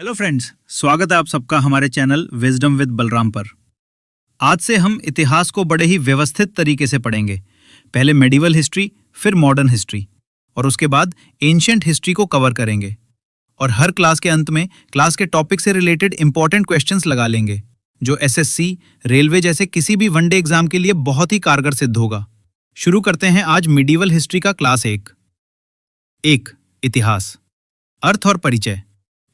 Hello friends, स्वागत है आप सबका हमारे चैनल विजडम विद बलराम पर। आज से हम इतिहास को बड़े ही व्यवस्थित तरीके से पढ़ेंगे। पहले मेडिवल हिस्ट्री, फिर मॉडर्न हिस्ट्री और उसके बाद एंशिएंट हिस्ट्री को कवर करेंगे। और हर क्लास के अंत में क्लास के टॉपिक से रिलेटेड इंपॉर्टेंट क्वेश्चंस लगा लेंगे, जो एसएससी, रेलवे जैसे किसी भी वनडे एग्जाम के लिए बहुत ही कारगर सिद्ध होगा। शुरू करते हैं आज मेडिवल हिस्ट्री का क्लास 1। इतिहास, अर्थ और परिचय।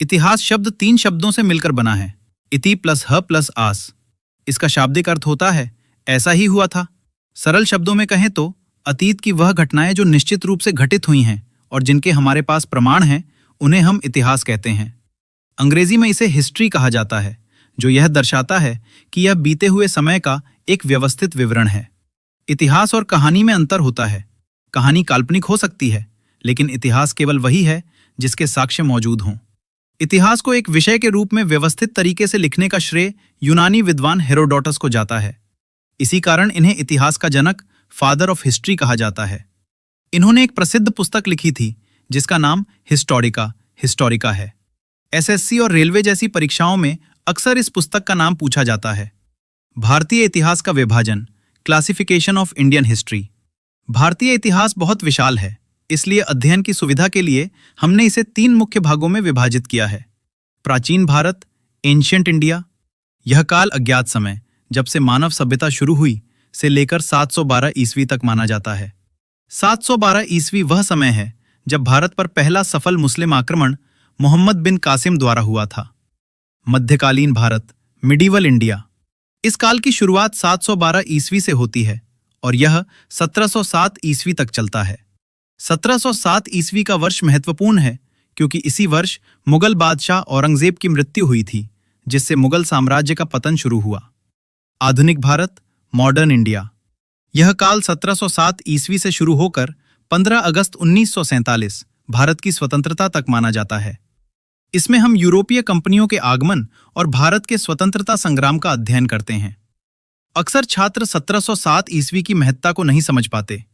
इतिहास शब्द 3 शब्दों से मिलकर बना है, इति प्लस ह प्लस आस। इसका शाब्दिक अर्थ होता है ऐसा ही हुआ था। सरल शब्दों में कहें तो अतीत की वह घटनाएं जो निश्चित रूप से घटित हुई हैं और जिनके हमारे पास प्रमाण हैं, उन्हें हम इतिहास कहते हैं। अंग्रेजी में इसे हिस्ट्री कहा जाता है, जो यह दर्शाता है कि यह बीते हुए समय का एक व्यवस्थित विवरण है। इतिहास और कहानी में अंतर होता है। कहानी काल्पनिक हो सकती है, लेकिन इतिहास केवल वही है जिसके साक्ष्य मौजूद हों। इतिहास को एक विषय के रूप में व्यवस्थित तरीके से लिखने का श्रेय यूनानी विद्वान हेरोडोटस को जाता है। इसी कारण इन्हें इतिहास का जनक, फादर ऑफ हिस्ट्री कहा जाता है। इन्होंने एक प्रसिद्ध पुस्तक लिखी थी जिसका नाम हिस्टोरिका है। एसएससी और रेलवे जैसी परीक्षाओं में अक्सर इस पुस्तक का नाम पूछा जाता है। भारतीय इतिहास का विभाजन, क्लासिफिकेशन ऑफ इंडियन हिस्ट्री। भारतीय इतिहास बहुत विशाल है, इसलिए अध्ययन की सुविधा के लिए हमने इसे 3 मुख्य भागों में विभाजित किया है। प्राचीन भारत, एंशिएंट इंडिया। यह काल अज्ञात समय, जब से मानव सभ्यता शुरू हुई, से लेकर 712 ईस्वी तक माना जाता है। 712 ईस्वी वह समय है जब भारत पर पहला सफल मुस्लिम आक्रमण मोहम्मद बिन कासिम द्वारा हुआ था। मध्यकालीन भारत, मिडीवल इंडिया। इस काल की शुरुआत 712 ईस्वी से होती है और यह 1707 ईस्वी तक चलता है। 1707 ईस्वी का वर्ष महत्वपूर्ण है क्योंकि इसी वर्ष मुगल बादशाह औरंगजेब की मृत्यु हुई थी, जिससे मुगल साम्राज्य का पतन शुरू हुआ। आधुनिक भारत, मॉडर्न इंडिया। यह काल 1707 ईस्वी से शुरू होकर 15 अगस्त 1947 भारत की स्वतंत्रता तक माना जाता है। इसमें हम यूरोपीय कंपनियों के आगमन और भारत के स्वतंत्रता संग्राम का अध्ययन करते हैं। अक्सर छात्र 1707 ईस्वी की महत्ता को नहीं समझ पाते।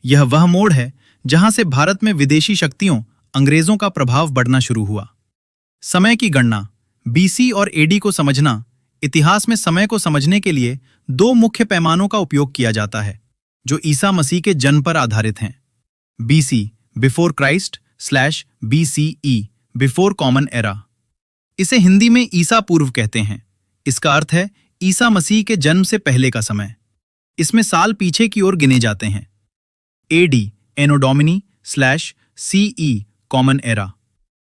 यह वह मोड़ है जहां से भारत में विदेशी शक्तियों, अंग्रेजों का प्रभाव बढ़ना शुरू हुआ। समय की गणना, बीसी और एडी को समझना। इतिहास में समय को समझने के लिए 2 मुख्य पैमानों का उपयोग किया जाता है, जो ईसा मसीह के जन्म पर आधारित हैं। BC, before Christ, /BCE, before common era. इसे हिंदी में ईसा पूर्व कहते हैं। इसका अर्थ है ईसा मसीह के जन्म से पहले का समय। इसमें साल पीछे की ओर गिने जाते हैं। एडी, एनो डोमिनी /CE, कॉमन एरा।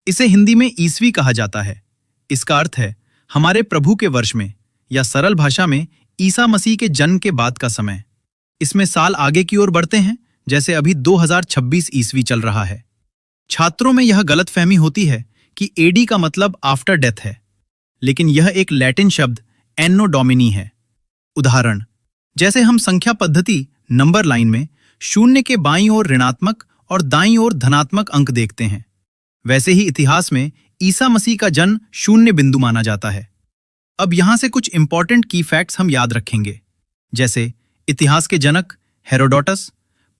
इसे हिंदी में ईस्वी कहा जाता है। इसका अर्थ है हमारे प्रभु के वर्ष में, या सरल भाषा में ईसा मसीह के जन्म के बाद का समय। इसमें साल आगे की ओर बढ़ते हैं, जैसे अभी 2026 ईस्वी चल रहा है। छात्रों में यह गलतफहमी होती है कि एडी का मतलब आफ्टर डेथ है, लेकिन यह एक लैटिन शब्द एनो डोमिनी है। उदाहरण, जैसे हम संख्या पद्धति नंबर लाइन में 0 के बाईं ओर ऋणात्मक और दाईं ओर धनात्मक अंक देखते हैं, वैसे ही इतिहास में ईसा मसीह का जन्म 0 बिंदु माना जाता है। अब यहां से कुछ इंपॉर्टेंट की फैक्ट्स हम याद रखेंगे, जैसे इतिहास के जनक हेरोडोटस,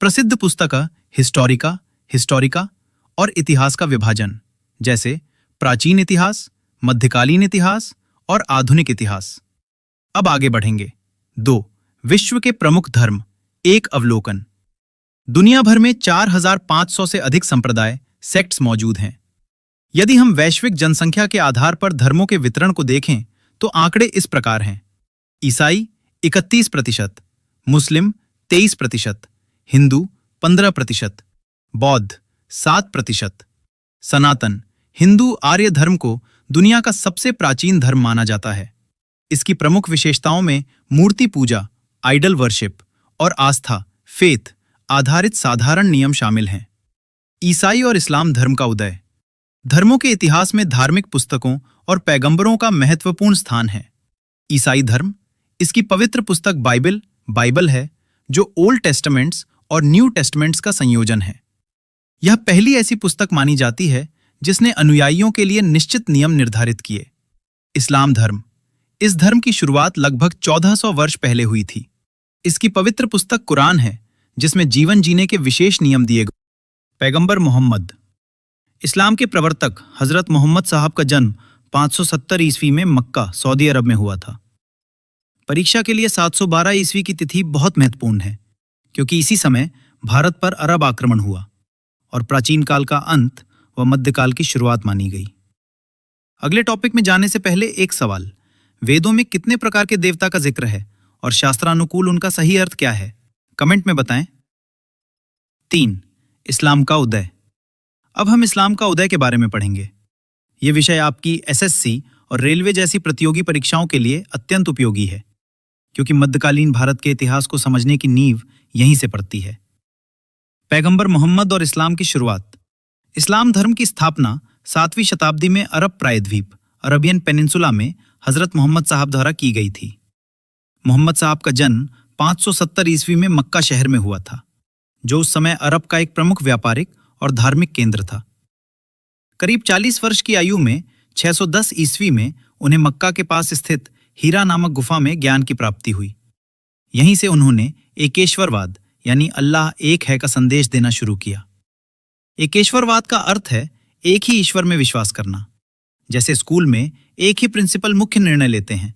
प्रसिद्ध पुस्तक हिस्टोरिका और इतिहास का विभाजन, जैसे प्राचीन इतिहास, मध्यकालीन इतिहास और आधुनिक इतिहास। अब आगे बढ़ेंगे। 2. विश्व के प्रमुख धर्म, एक अवलोकन। दुनिया भर में 4500 से अधिक संप्रदाय, सेक्ट्स मौजूद हैं। यदि हम वैश्विक जनसंख्या के आधार पर धर्मों के वितरण को देखें तो आंकड़े इस प्रकार हैं। ईसाई 31%, मुस्लिम 23%, हिंदू 15%, बौद्ध 7%। सनातन हिंदू आर्य धर्म को दुनिया का सबसे प्राचीन धर्म माना जाता है। इसकी प्रमुख विशेषताओं में मूर्ति पूजा, आइडल वर्शिप और आस्था, फेथ आधारित साधारण नियम शामिल हैं। ईसाई और इस्लाम धर्म का उदय। धर्मों के इतिहास में धार्मिक पुस्तकों और पैगंबरों का महत्वपूर्ण स्थान है। ईसाई धर्म, इसकी पवित्र पुस्तक बाइबल है, जो ओल्ड टेस्टामेंट्स और न्यू टेस्टामेंट्स का संयोजन है। यह पहली ऐसी पुस्तक मानी जाती है जिसने अनुयायियों के लिए निश्चित नियम निर्धारित किए। इस्लाम धर्म, इस धर्म की शुरुआत लगभग 1400 वर्ष पहले हुई थी। इसकी पवित्र पुस्तक कुरान है, जिसमें जीवन जीने के विशेष नियम दिए गए। पैगंबर मोहम्मद, इस्लाम के प्रवर्तक हजरत मोहम्मद साहब का जन्म 570 ईस्वी में मक्का सऊदी अरब में हुआ था। परीक्षा के लिए 712 ईस्वी की तिथि बहुत महत्वपूर्ण है, क्योंकि इसी समय भारत पर अरब आक्रमण हुआ और प्राचीन काल का अंत व मध्यकाल की शुरुआत मानी गई। अगले टॉपिक में जाने से पहले एक सवाल, वेदों में कितने प्रकार के देवता का जिक्र है और शास्त्रानुकूल उनका सही अर्थ क्या है? कमेंट में बताएं। 3. इस्लाम का उदय। अब हम इस्लाम का उदय के बारे में पढ़ेंगे। यह विषय आपकी एसएससी और रेलवे जैसी प्रतियोगी परीक्षाओं के लिए अत्यंत उपयोगी है, क्योंकि मध्यकालीन भारत के इतिहास को समझने की नींव यहीं से पड़ती है। पैगंबर मोहम्मद और इस्लाम की शुरुआत। इस्लाम धर्म की स्थापना 7वीं शताब्दी में अरब प्रायद्वीप अरबियन पेनिनसुला में हजरत मोहम्मद साहब द्वारा की गई थी। मोहम्मद साहब का जन्म 570 ईस्वी में मक्का शहर में हुआ था, जो उस समय अरब का एक प्रमुख व्यापारिक और धार्मिक केंद्र था। करीब 40 वर्ष की आयु में 610 ईस्वी में उन्हें मक्का के पास स्थित हीरा नामक गुफा में ज्ञान की प्राप्ति हुई। यहीं से उन्होंने एकेश्वरवाद यानी अल्लाह एक है का संदेश देना शुरू किया। एकेश्वरवाद का अर्थ है एक ही ईश्वर में विश्वास करना। जैसे स्कूल में एक ही प्रिंसिपल मुख्य निर्णय लेते हैं,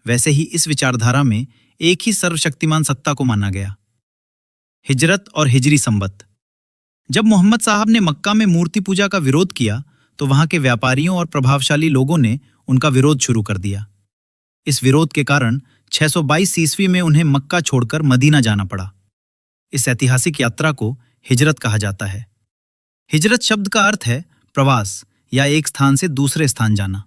वैसे ही इस विचारधारा में एक ही सर्वशक्तिमान सत्ता को माना गया। हिजरत और हिजरी संवत। जब मोहम्मद साहब ने मक्का में मूर्ति पूजा का विरोध किया, तो वहां के व्यापारियों और प्रभावशाली लोगों ने उनका विरोध शुरू कर दिया। इस विरोध के कारण 622 ईस्वी में उन्हें मक्का छोड़कर मदीना जाना पड़ा। इस ऐतिहासिक यात्रा को हिजरत कहा जाता है। हिजरत शब्द का अर्थ है प्रवास या एक स्थान से दूसरे स्थान जाना।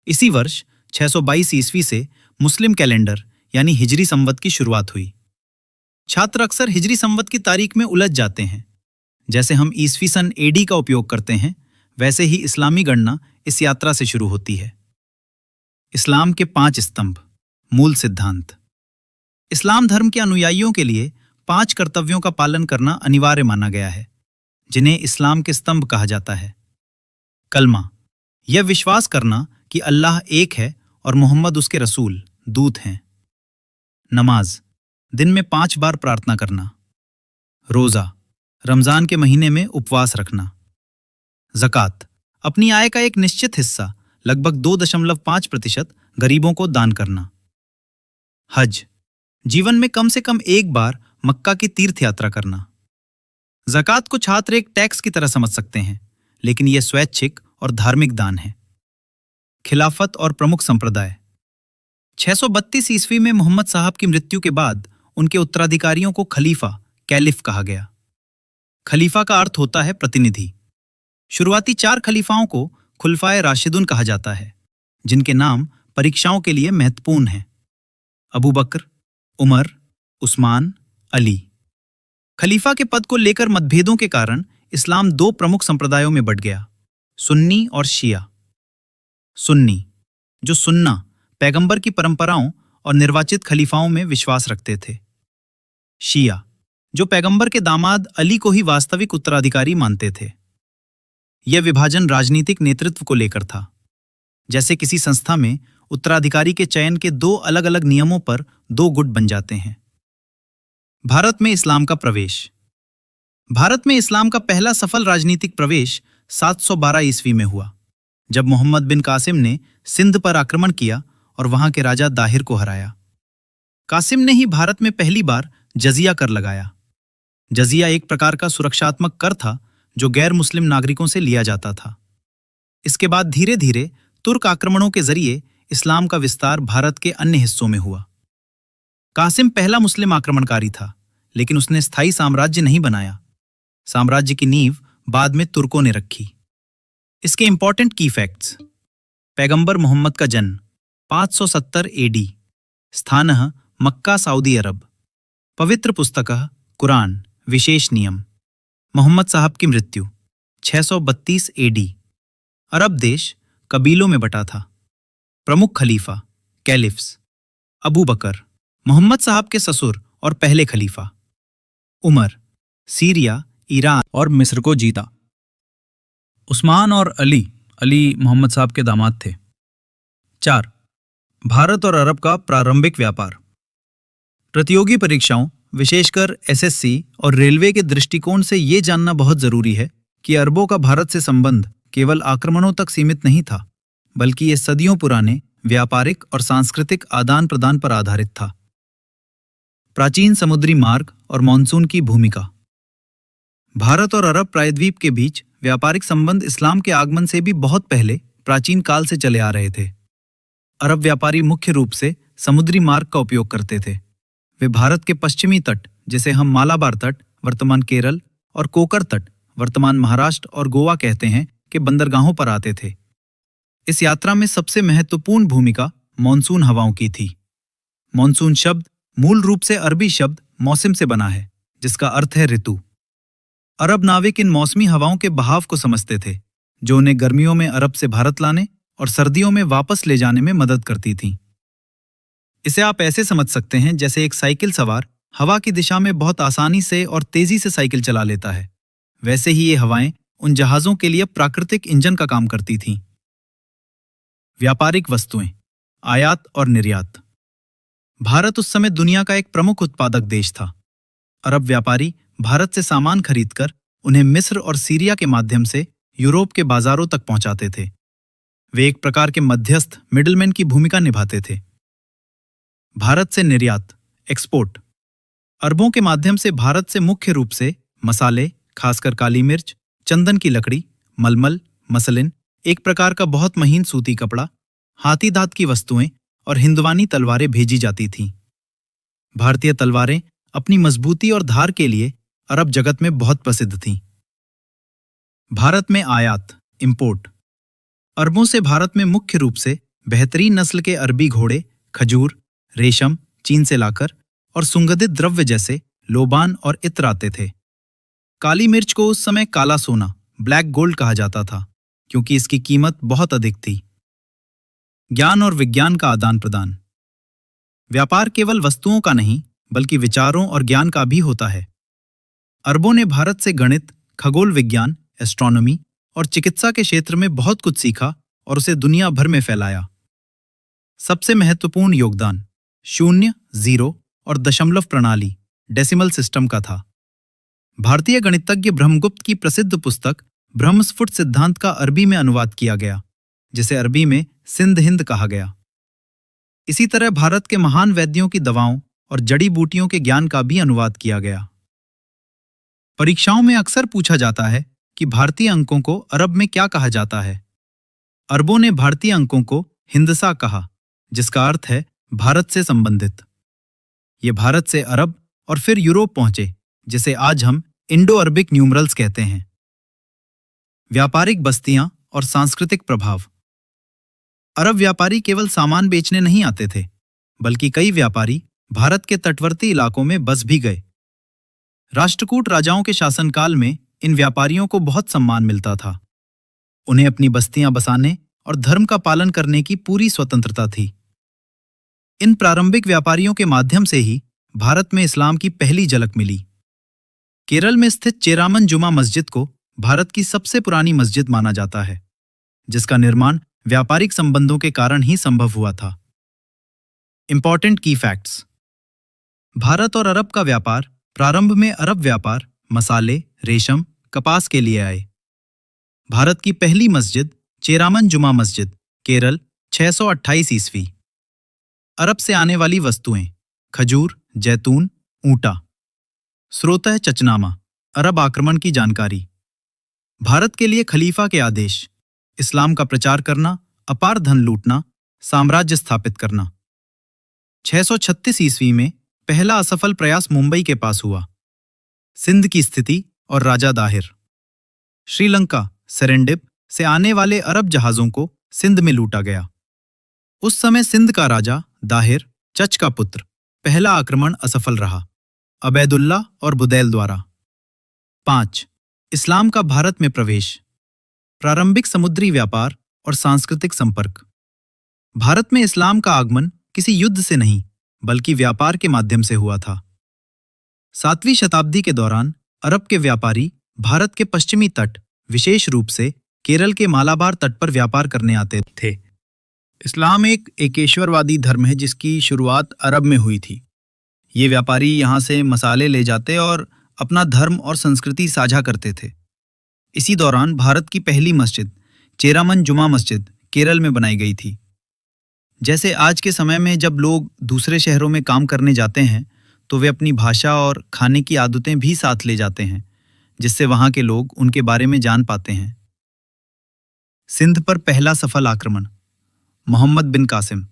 इसी वर्ष 622 ईस्वी से मुस्लिम कैलेंडर यानी हिजरी संवत की शुरुआत हुई। छात्र अक्सर हिजरी संवत की तारीख में उलझ जाते हैं। जैसे हम ईस्वी सन एडी का उपयोग करते हैं, वैसे ही इस्लामी गणना इस यात्रा से शुरू होती है। इस्लाम के 5 स्तंभ। मूल सिद्धांत। इस्लाम धर्म के अनुयायियों के लिए 5 कर्तव्यों का पालन करना अनिवार्य माना गया है, जिन्हें इस्लाम के स्तंभ कहा जाता है। कलमा, यह विश्वास करना कि अल्लाह एक है और मोहम्मद उसके रसूल दूत हैं। नमाज, दिन में 5 बार प्रार्थना करना। रोजा, रमजान के महीने में उपवास रखना। ज़कात, अपनी आय का एक निश्चित हिस्सा लगभग 2.5% गरीबों को दान करना। हज, जीवन में कम से कम एक बार मक्का की तीर्थ यात्रा करना। ज़कात को छात्र एक टैक्स की तरह समझ सकते हैं, लेकिन यह स्वैच्छिक और धार्मिक दान है। खिलाफत और प्रमुख संप्रदाय। 632 ईस्वी में मोहम्मद साहब की मृत्यु के बाद उनके उत्तराधिकारियों को खलीफा कैलिफ कहा गया। खलीफा का अर्थ होता है प्रतिनिधि। शुरुआती 4 खलीफाओं को खुलफाए राशिदुन कहा जाता है, जिनके नाम परीक्षाओं के लिए महत्वपूर्ण हैं। अबू बकर, उमर, उस्मान, अली। खलीफा के पद को लेकर मतभेदों के कारण इस्लाम 2 प्रमुख संप्रदायों में बंट गया, सुन्नी और शिया। सुन्नी, जो सुन्ना पैगंबर की परंपराओं और निर्वाचित खलीफाओं में विश्वास रखते थे। शिया, जो पैगंबर के दामाद अली को ही वास्तविक उत्तराधिकारी मानते थे। यह विभाजन राजनीतिक नेतृत्व को लेकर था। जैसे किसी संस्था में उत्तराधिकारी के चयन के 2 अलग-अलग नियमों पर 2 गुट बन जाते हैं। भारत में इस्लाम का प्रवेश। भारत में इस्लाम का पहला सफल राजनीतिक प्रवेश 712 ईस्वी में हुआ, जब मोहम्मद बिन कासिम ने सिंध पर आक्रमण किया और वहां के राजा दाहिर को हराया। कासिम ने ही भारत में पहली बार जजिया कर लगाया। जजिया एक प्रकार का सुरक्षात्मक कर था जो गैर मुस्लिम नागरिकों से लिया जाता था। इसके बाद धीरे धीरे तुर्क आक्रमणों के जरिए इस्लाम का विस्तार भारत के अन्य हिस्सों में हुआ। कासिम पहला मुस्लिम आक्रमणकारी था, लेकिन उसने स्थायी साम्राज्य नहीं बनाया। साम्राज्य की नींव बाद में तुर्कों ने रखी। इसके इंपॉर्टेंट की फैक्ट्स। पैगंबर मोहम्मद का जन्म 570 एडी। स्थानः मक्का सऊदी अरब। पवित्र पुस्तकः कुरान। विशेष नियम। मोहम्मद साहब की मृत्यु 632 एडी। अरब देश कबीलों में बटा था। प्रमुख खलीफा कैलिफ्स। अबू बकर, मोहम्मद साहब के ससुर और पहले खलीफा। उमर, सीरिया, ईरान और मिस्र को जीता। उस्मान और अली मोहम्मद साहब के दामाद थे। 4. भारत और अरब का प्रारंभिक व्यापार। प्रतियोगी परीक्षाओं, विशेषकर एसएससी और रेलवे के दृष्टिकोण से ये जानना बहुत जरूरी है कि अरबों का भारत से संबंध केवल आक्रमणों तक सीमित नहीं था, बल्कि ये सदियों पुराने व्यापारिक और सांस्कृतिक आदान प्रदान पर आधारित था। प्राचीन समुद्री मार्ग और मॉनसून की भूमिका। भारत और अरब प्रायद्वीप के बीच व्यापारिक संबंध इस्लाम के आगमन से भी बहुत पहले प्राचीन काल से चले आ रहे थे। अरब व्यापारी मुख्य रूप से समुद्री मार्ग का उपयोग करते थे। वे भारत के पश्चिमी तट, जिसे हम मालाबार तट वर्तमान केरल और कोकर तट वर्तमान महाराष्ट्र और गोवा कहते हैं, के बंदरगाहों पर आते थे। इस यात्रा में सबसे महत्वपूर्ण भूमिका मॉनसून हवाओं की थी। मॉनसून शब्द मूल रूप से अरबी शब्द मौसम से बना है, जिसका अर्थ है ऋतु। अरब नाविक इन मौसमी हवाओं के बहाव को समझते थे, जो उन्हें गर्मियों में अरब से भारत लाने और सर्दियों में वापस ले जाने में मदद करती थीं। इसे आप ऐसे समझ सकते हैं जैसे एक साइकिल सवार हवा की दिशा में बहुत आसानी से और तेजी से साइकिल चला लेता है, वैसे ही ये हवाएं उन जहाजों के लिए प्राकृतिक इंजन का काम करती थीं। व्यापारिक वस्तुएं, आयात और निर्यात। भारत उस समय दुनिया का एक प्रमुख उत्पादक देश था। अरब व्यापारी भारत से सामान खरीदकर उन्हें मिस्र और सीरिया के माध्यम से यूरोप के बाजारों तक पहुंचाते थे। वे एक प्रकार के मध्यस्थ मिडलमैन की भूमिका निभाते थे। भारत से निर्यात, एक्सपोर्ट। अरबों के माध्यम से भारत से मुख्य रूप से मसाले, खासकर काली मिर्च, चंदन की लकड़ी, मलमल, मसलिन, एक प्रकार का बहुत महीन सूती कपड़ा, हाथी दांत की वस्तुएं और हिंदवानी तलवारें भेजी जाती थीं। भारतीय तलवारें अपनी मजबूती और धार के लिए अरब जगत में बहुत प्रसिद्ध थीं। भारत में आयात, इंपोर्ट। अरबों से भारत में मुख्य रूप से बेहतरीन नस्ल के अरबी घोड़े, खजूर, रेशम चीन से लाकर और सुगंधित द्रव्य जैसे लोबान और इत्र आते थे। काली मिर्च को उस समय काला सोना, ब्लैक गोल्ड कहा जाता था, क्योंकि इसकी कीमत बहुत अधिक थी। ज्ञान और विज्ञान का आदान प्रदान। व्यापार केवल वस्तुओं का नहीं, बल्कि विचारों और ज्ञान का भी होता है। अरबों ने भारत से गणित, खगोल विज्ञान, एस्ट्रोनॉमी और चिकित्सा के क्षेत्र में बहुत कुछ सीखा और उसे दुनिया भर में फैलाया। सबसे महत्वपूर्ण योगदान शून्य, जीरो और दशमलव प्रणाली, डेसिमल सिस्टम का था। भारतीय गणितज्ञ ब्रह्मगुप्त की प्रसिद्ध पुस्तक ब्रह्मस्फुट सिद्धांत का अरबी में अनुवाद किया गया, जिसे अरबी में सिंध हिंद कहा गया। इसी तरह भारत के महान वैद्यों की दवाओं और जड़ी बूटियों के ज्ञान का भी अनुवाद किया गया। परीक्षाओं में अक्सर पूछा जाता है कि भारतीय अंकों को अरब में क्या कहा जाता है। अरबों ने भारतीय अंकों को हिंदसा कहा, जिसका अर्थ है भारत से संबंधित। ये भारत से अरब और फिर यूरोप पहुंचे, जिसे आज हम इंडो अरबिक न्यूमरल्स कहते हैं। व्यापारिक बस्तियां और सांस्कृतिक प्रभाव। अरब व्यापारी केवल सामान बेचने नहीं आते थे, बल्कि कई व्यापारी भारत के तटवर्ती इलाकों में बस भी गए। राष्ट्रकूट राजाओं के शासनकाल में इन व्यापारियों को बहुत सम्मान मिलता था। उन्हें अपनी बस्तियां बसाने और धर्म का पालन करने की पूरी स्वतंत्रता थी। इन प्रारंभिक व्यापारियों के माध्यम से ही भारत में इस्लाम की पहली झलक मिली। केरल में स्थित चेरामन जुमा मस्जिद को भारत की सबसे पुरानी मस्जिद माना जाता है, जिसका निर्माण व्यापारिक संबंधों के कारण ही संभव हुआ था। इंपॉर्टेंट की फैक्ट्स। भारत और अरब का व्यापार। प्रारंभ में अरब व्यापार मसाले, रेशम, कपास के लिए आए। भारत की पहली मस्जिद चेरामन जुमा मस्जिद, केरल, 628 ईस्वी। अरब से आने वाली वस्तुएं खजूर, जैतून, ऊंटा। स्रोतः चचनामा, अरब आक्रमण की जानकारी। भारत के लिए खलीफा के आदेश, इस्लाम का प्रचार करना, अपार धन लूटना, साम्राज्य स्थापित करना। 636 ईस्वी में पहला असफल प्रयास मुंबई के पास हुआ। सिंध की स्थिति और राजा दाहिर। श्रीलंका, सेरेंडिप से आने वाले अरब जहाजों को सिंध में लूटा गया। उस समय सिंध का राजा दाहिर, चच का पुत्र। पहला आक्रमण असफल रहा, अबैदुल्ला और बुदैल द्वारा। 5. इस्लाम का भारत में प्रवेश। प्रारंभिक समुद्री व्यापार और सांस्कृतिक संपर्क। भारत में इस्लाम का आगमन किसी युद्ध से नहीं, बल्कि व्यापार के माध्यम से हुआ था। 7वीं शताब्दी के दौरान अरब के व्यापारी भारत के पश्चिमी तट, विशेष रूप से केरल के मालाबार तट पर व्यापार करने आते थे। इस्लाम एक एकेश्वरवादी धर्म है, जिसकी शुरुआत अरब में हुई थी। ये व्यापारी यहाँ से मसाले ले जाते और अपना धर्म और संस्कृति साझा करते थे। इसी दौरान भारत की पहली मस्जिद चेरामन जुमा मस्जिद, केरल में बनाई गई थी। जैसे आज के समय में जब लोग दूसरे शहरों में काम करने जाते हैं तो वे अपनी भाषा और खाने की आदतें भी साथ ले जाते हैं, जिससे वहां के लोग उनके बारे में जान पाते हैं। सिंध पर पहला सफल आक्रमण। मोहम्मद बिन कासिम।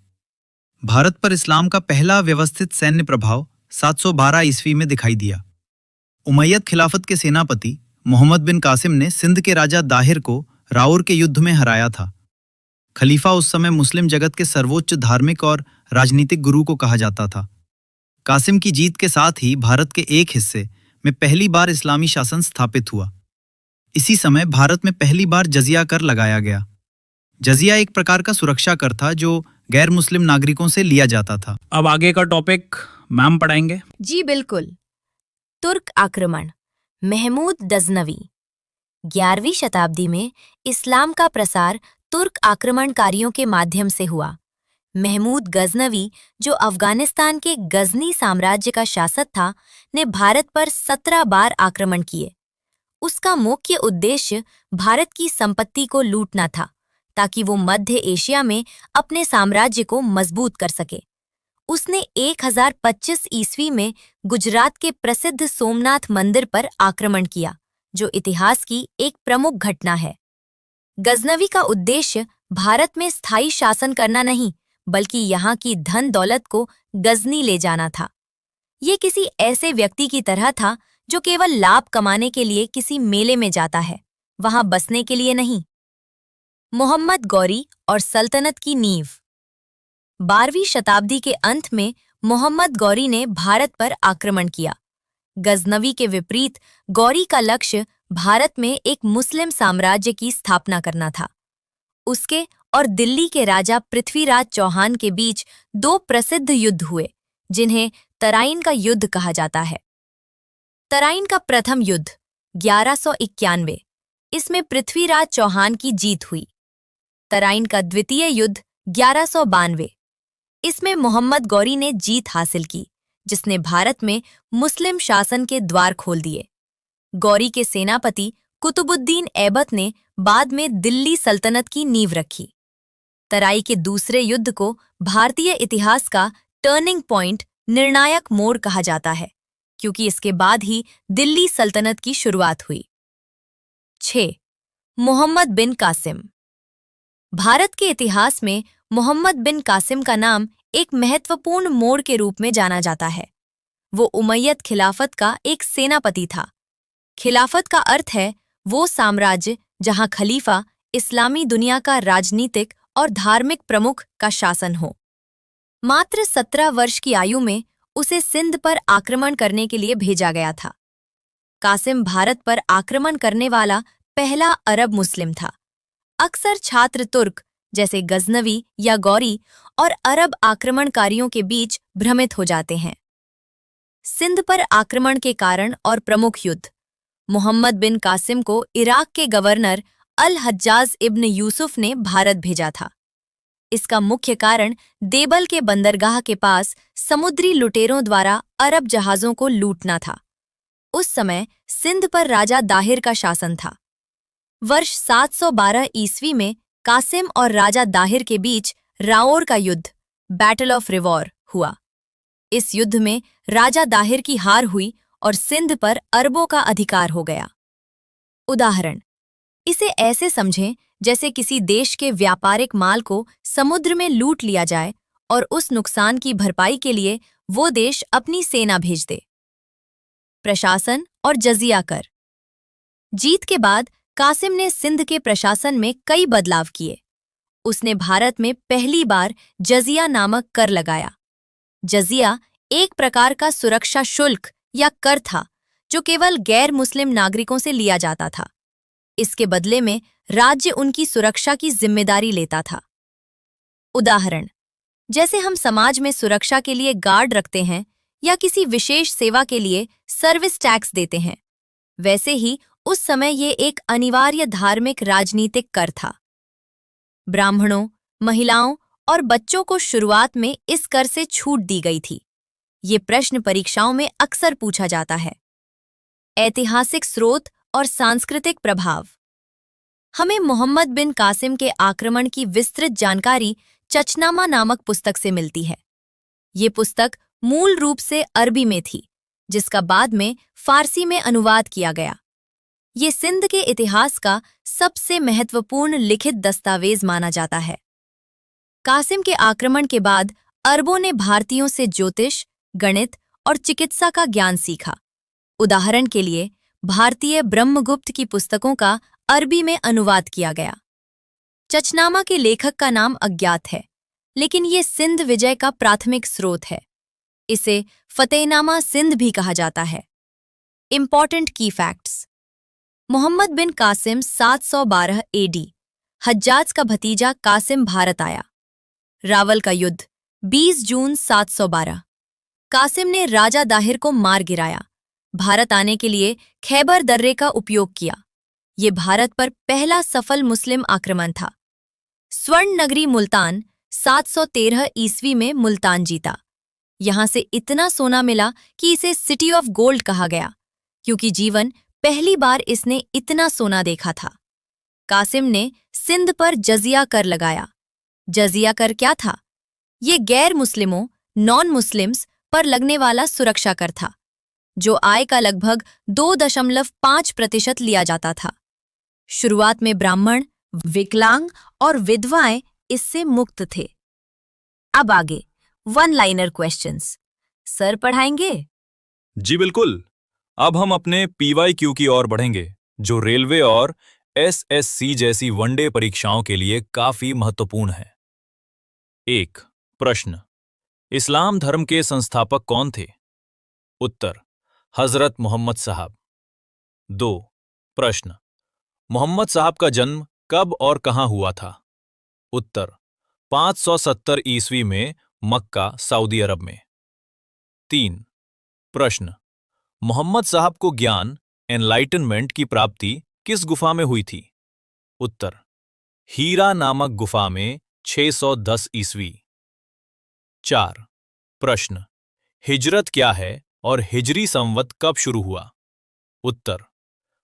भारत पर इस्लाम का पहला व्यवस्थित सैन्य प्रभाव 712 ईस्वी में दिखाई दिया। उमैयद खिलाफत के सेनापति मोहम्मद बिन कासिम ने सिंध के राजा दाहिर को राउर के युद्ध में हराया था। खलीफा उस समय मुस्लिम जगत के सर्वोच्च धार्मिक और राजनीतिक गुरु को कहा जाता था। कासिम की जीत के साथ ही भारत के एक हिस्से में पहली बार इस्लामी शासन स्थापित हुआ। इसी समय भारत में पहली बार जजिया कर लगाया गया। जजिया एक प्रकार का सुरक्षा कर था जो गैर मुस्लिम नागरिकों से लिया जाता था। अब आगे का टॉपिक मैम पढ़ाएंगे। जी बिल्कुल। तुर्क आक्रमण। महमूद गजनवी। 11वीं शताब्दी में इस्लाम का प्रसार तुर्क आक्रमणकारियों के माध्यम से हुआ। महमूद गजनवी, जो अफगानिस्तान के गजनी साम्राज्य का शासक था, ने भारत पर 17 बार आक्रमण किए। उसका मुख्य उद्देश्य भारत की संपत्ति को लूटना था, ताकि वो मध्य एशिया में अपने साम्राज्य को मजबूत कर सके। उसने 1025 ईस्वी में गुजरात के प्रसिद्ध सोमनाथ मंदिर पर आक्रमण किया, जो इतिहास की एक प्रमुख घटना है। गजनवी का उद्देश्य भारत में स्थायी शासन करना नहीं, बल्कि यहाँ की धन दौलत को गजनी ले जाना था। ये किसी ऐसे व्यक्ति की तरह था जो केवल लाभ कमाने के लिए किसी मेले में जाता है, वहां बसने के लिए नहीं। मोहम्मद गौरी और सल्तनत की नींव। 12वीं शताब्दी के अंत में मोहम्मद गौरी ने भारत पर आक्रमण किया। गजनवी के विपरीत गौरी का लक्ष्य भारत में एक मुस्लिम साम्राज्य की स्थापना करना था। उसके और दिल्ली के राजा पृथ्वीराज चौहान के बीच 2 प्रसिद्ध युद्ध हुए, जिन्हें तराइन का युद्ध कहा जाता है। तराइन का प्रथम युद्ध 1191, इसमें पृथ्वीराज चौहान की जीत हुई। तराइन का द्वितीय युद्ध 1192, इसमें मोहम्मद गौरी ने जीत हासिल की, जिसने भारत में मुस्लिम शासन के द्वार खोल दिए। गौरी के सेनापति कुतुबुद्दीन ऐबक ने बाद में दिल्ली सल्तनत की नींव रखी। तराई के दूसरे युद्ध को भारतीय इतिहास का टर्निंग पॉइंट, निर्णायक मोड़ कहा जाता है, क्योंकि इसके बाद ही दिल्ली सल्तनत की शुरुआत हुई। 6. मोहम्मद बिन कासिम। भारत के इतिहास में मोहम्मद बिन कासिम का नाम एक महत्वपूर्ण मोड़ के रूप में जाना जाता है। वो उमैयद खिलाफत का एक सेनापति था। खिलाफत का अर्थ है वो साम्राज्य जहां खलीफा इस्लामी दुनिया का राजनीतिक और धार्मिक प्रमुख का शासन हो। मात्र 17 वर्ष की आयु में उसे सिंध पर आक्रमण करने के लिए भेजा गया था। कासिम भारत पर आक्रमण करने वाला पहला अरब मुस्लिम था। अक्सर छात्र तुर्क जैसे गजनवी या गौरी और अरब आक्रमणकारियों के बीच भ्रमित हो जाते हैं। सिंध पर आक्रमण के कारण और प्रमुख युद्ध। मोहम्मद बिन कासिम को इराक के गवर्नर अल हज्जाज इब्न यूसुफ ने भारत भेजा था। इसका मुख्य कारण देबल के बंदरगाह के पास समुद्री लुटेरों द्वारा अरब जहाज़ों को लूटना था। उस समय सिंध पर राजा दाहिर का शासन था। वर्ष 712 ईस्वी में कासिम और राजा दाहिर के बीच राओर का युद्ध, बैटल ऑफ रिवॉर, हुआ। इस युद्ध में राजा दाहिर की हार हुई और सिंध पर अरबों का अधिकार हो गया। उदाहरण: इसे ऐसे समझें जैसे किसी देश के व्यापारिक माल को समुद्र में लूट लिया जाए और उस नुकसान की भरपाई के लिए वो देश अपनी सेना भेज दे। प्रशासन और जजिया कर। जीत के बाद कासिम ने सिंध के प्रशासन में कई बदलाव किए। उसने भारत में पहली बार जजिया नामक कर लगाया। जजिया एक प्रकार का सुरक्षा शुल्क या कर था जो केवल गैर मुस्लिम नागरिकों से लिया जाता था। इसके बदले में राज्य उनकी सुरक्षा की जिम्मेदारी लेता था। उदाहरण: जैसे हम समाज में सुरक्षा के लिए गार्ड रखते हैं या किसी विशेष सेवा के लिए सर्विस टैक्स देते हैं, वैसे ही उस समय ये एक अनिवार्य धार्मिक राजनीतिक कर था। ब्राह्मणों, महिलाओं और बच्चों को शुरुआत में इस कर से छूट दी गई थी। ये प्रश्न परीक्षाओं में अक्सर पूछा जाता है। ऐतिहासिक स्रोत और सांस्कृतिक प्रभाव। हमें मोहम्मद बिन कासिम के आक्रमण की विस्तृत जानकारी चचनामा नामक पुस्तक से मिलती है। ये पुस्तक मूल रूप से अरबी में थी, जिसका बाद में फारसी में अनुवाद किया गया। ये सिंध के इतिहास का सबसे महत्वपूर्ण लिखित दस्तावेज माना जाता है। कासिम के आक्रमण के बाद अरबों ने भारतीयों से ज्योतिष, गणित और चिकित्सा का ज्ञान सीखा। उदाहरण के लिए, भारतीय ब्रह्मगुप्त की पुस्तकों का अरबी में अनुवाद किया गया। चचनामा के लेखक का नाम अज्ञात है, लेकिन ये सिंध विजय का प्राथमिक स्रोत है। इसे फतेहनामा सिंध भी कहा जाता है। इंपॉर्टेंट की फैक्ट्स: मोहम्मद बिन कासिम 712 एडी, हज्जाज का भतीजा कासिम भारत आया। रावल का युद्ध 20 जून 712। कासिम ने राजा दाहिर को मार गिराया। भारत आने के लिए खैबर दर्रे का उपयोग किया। ये भारत पर पहला सफल मुस्लिम आक्रमण था। स्वर्ण नगरी मुल्तान 713 ईस्वी में मुल्तान जीता। यहां से इतना सोना मिला कि इसे सिटी ऑफ गोल्ड कहा गया, क्योंकि जीवन पहली बार इसने इतना सोना देखा था। कासिम ने सिंध पर जजिया कर लगाया। जजिया कर क्या था? ये गैर मुस्लिमों, नॉन मुस्लिम्स पर लगने वाला सुरक्षा कर था, जो आय का लगभग 2.5% लिया जाता था। शुरुआत में ब्राह्मण, विकलांग और विधवाएं इससे मुक्त थे। अब आगे वन लाइनर क्वेश्चंस। सर पढ़ाएंगे? जी बिल्कुल। अब हम अपने PYQ की ओर बढ़ेंगे, जो रेलवे और SSC जैसी वनडे परीक्षाओं के लिए काफी महत्वपूर्ण है। 1. प्रश्न: इस्लाम धर्म के संस्थापक कौन थे? उत्तर: हजरत मोहम्मद साहब। 2. प्रश्न: मोहम्मद साहब का जन्म कब और कहां हुआ था? उत्तर: 570 ईस्वी में मक्का, सऊदी अरब में। 3. प्रश्न: मोहम्मद साहब को ज्ञान, एनलाइटनमेंट की प्राप्ति किस गुफा में हुई थी? उत्तर: हीरा नामक गुफा में 610 ईस्वी। 4. प्रश्न: हिजरत क्या है और हिजरी संवत कब शुरू हुआ? उत्तर: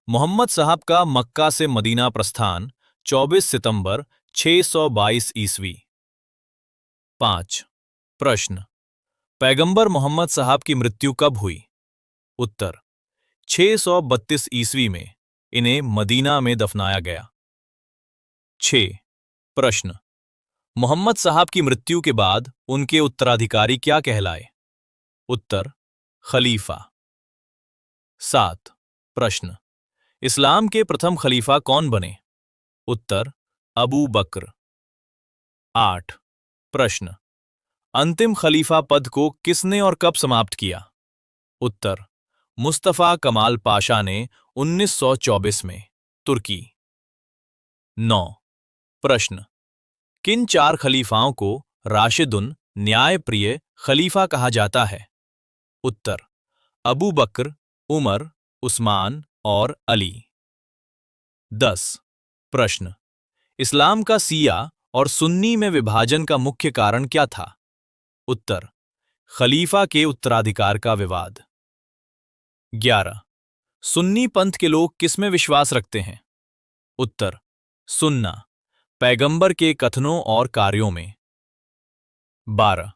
मोहम्मद साहब का मक्का से मदीना प्रस्थान 24 सितंबर 622 ईस्वी। 5. प्रश्न: पैगंबर मोहम्मद साहब की मृत्यु कब हुई? उत्तर: 632 ईस्वी में। इन्हें मदीना में दफनाया गया। 6. प्रश्न: मोहम्मद साहब की मृत्यु के बाद उनके उत्तराधिकारी क्या कहलाए? उत्तर: खलीफा। 7. प्रश्न: इस्लाम के प्रथम खलीफा कौन बने? उत्तर: अबू बकर। 8. प्रश्न: अंतिम खलीफा पद को किसने और कब समाप्त किया? उत्तर: मुस्तफा कमाल पाशा ने 1924 में, तुर्की। 9. प्रश्न: किन 4 खलीफाओं को राशिदुन, न्यायप्रिय खलीफा कहा जाता है? उत्तर: अबू बकर, उमर, उस्मान और अली। 10. प्रश्न: इस्लाम का शिया और सुन्नी में विभाजन का मुख्य कारण क्या था? उत्तर: खलीफा के उत्तराधिकार का विवाद। 11. सुन्नी पंथ के लोग किसमें विश्वास रखते हैं? उत्तर: सुन्ना, पैगंबर के कथनों और कार्यों में। 12.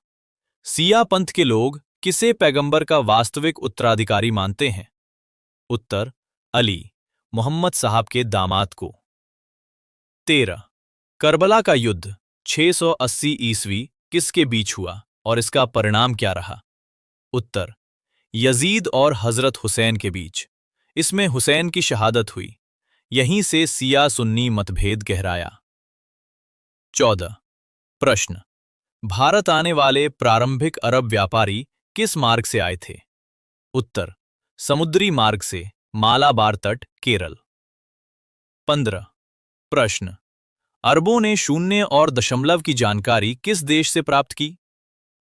शिया पंथ के लोग किसे पैगंबर का वास्तविक उत्तराधिकारी मानते हैं? उत्तर: अली, मोहम्मद साहब के दामाद को। 13. करबला का युद्ध 680 ईस्वी किसके बीच हुआ और इसका परिणाम क्या रहा? उत्तर: यजीद और हजरत हुसैन के बीच। इसमें हुसैन की शहादत हुई। यहीं से शिया सुन्नी मतभेद गहराया। 14. प्रश्न: भारत आने वाले प्रारंभिक अरब व्यापारी किस मार्ग से आए थे? उत्तर: समुद्री मार्ग से, मालाबार तट, केरल। 15. प्रश्न: अरबों ने शून्य और दशमलव की जानकारी किस देश से प्राप्त की?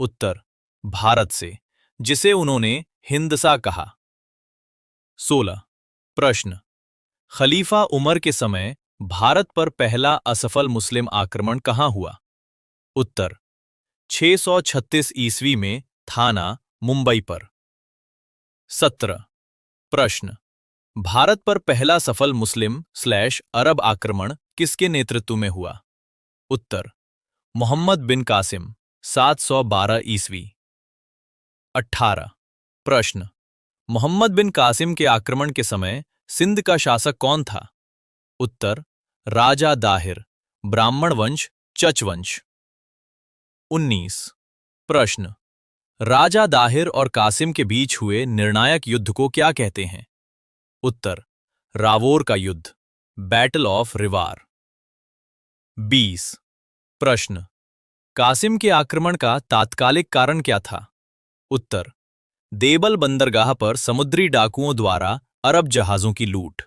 उत्तर: भारत से, जिसे उन्होंने हिंदसा कहा। 16. प्रश्न: खलीफा उमर के समय भारत पर पहला असफल मुस्लिम आक्रमण कहां हुआ? उत्तर: 636 ईस्वी में थाना, मुंबई पर। 17. प्रश्न: भारत पर पहला सफल मुस्लिम/अरब आक्रमण किसके नेतृत्व में हुआ? उत्तर मोहम्मद बिन कासिम 712 ईस्वी। 18 प्रश्न मोहम्मद बिन कासिम के आक्रमण के समय सिंध का शासक कौन था? उत्तर राजा दाहिर, ब्राह्मण वंश, चच वंश। 19 प्रश्न राजा दाहिर और कासिम के बीच हुए निर्णायक युद्ध को क्या कहते हैं? उत्तर रावोर का युद्ध, बैटल ऑफ रिवार। 20 प्रश्न कासिम के आक्रमण का तात्कालिक कारण क्या था? उत्तर देबल बंदरगाह पर समुद्री डाकुओं द्वारा अरब जहाजों की लूट।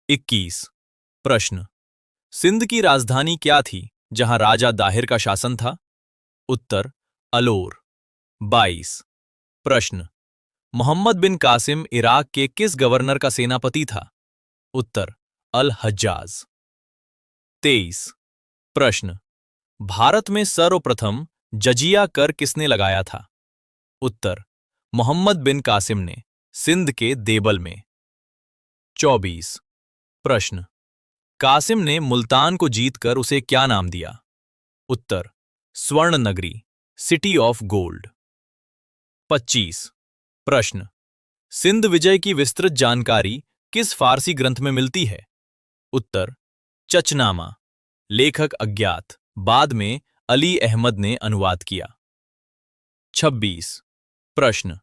21 प्रश्न सिंध की राजधानी क्या थी जहां राजा दाहिर का शासन था? उत्तर अलोर। 22 प्रश्न मोहम्मद बिन कासिम इराक के किस गवर्नर का सेनापति था? उत्तर अल हज्जाज। 23 प्रश्न भारत में सर्वप्रथम जजिया कर किसने लगाया था? उत्तर मोहम्मद बिन कासिम ने, सिंध के देबल में। 24 प्रश्न कासिम ने मुल्तान को जीतकर उसे क्या नाम दिया? उत्तर स्वर्ण नगरी, सिटी ऑफ गोल्ड। 25 प्रश्न सिंध विजय की विस्तृत जानकारी किस फारसी ग्रंथ में मिलती है? उत्तर चचनामा, लेखक अज्ञात, बाद में अली अहमद ने अनुवाद किया। 26 प्रश्न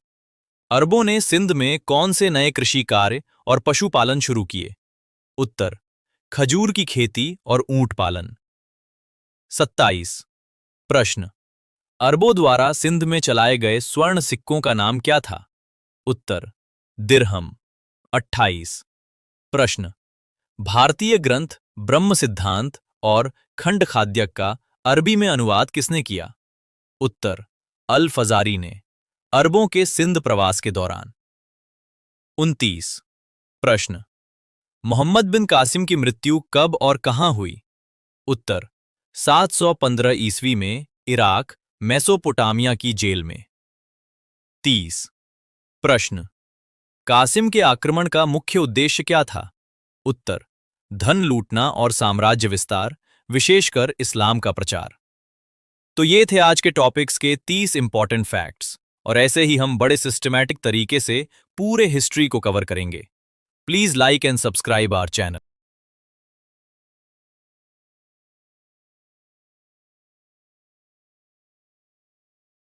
अरबों ने सिंध में कौन से नए कृषि कार्य और पशुपालन शुरू किए? उत्तर खजूर की खेती और ऊंट पालन। 27 प्रश्न अरबों द्वारा सिंध में चलाए गए स्वर्ण सिक्कों का नाम क्या था? उत्तर दिरहम। 28 प्रश्न भारतीय ग्रंथ ब्रह्म सिद्धांत और खंड खाद्यक का अरबी में अनुवाद किसने किया? उत्तर अल फजारी ने, अरबों के सिंध प्रवास के दौरान। 29 प्रश्न मोहम्मद बिन कासिम की मृत्यु कब और कहां हुई? उत्तर 715 ईस्वी में इराक, मेसोपोटामिया की जेल में। 30 प्रश्न कासिम के आक्रमण का मुख्य उद्देश्य क्या था? उत्तर धन लूटना और साम्राज्य विस्तार, विशेषकर इस्लाम का प्रचार। तो ये थे आज के टॉपिक्स के 30 इंपॉर्टेंट फैक्ट्स, और ऐसे ही हम बड़े सिस्टमैटिक तरीके से पूरे हिस्ट्री को कवर करेंगे। Please like and subscribe our channel.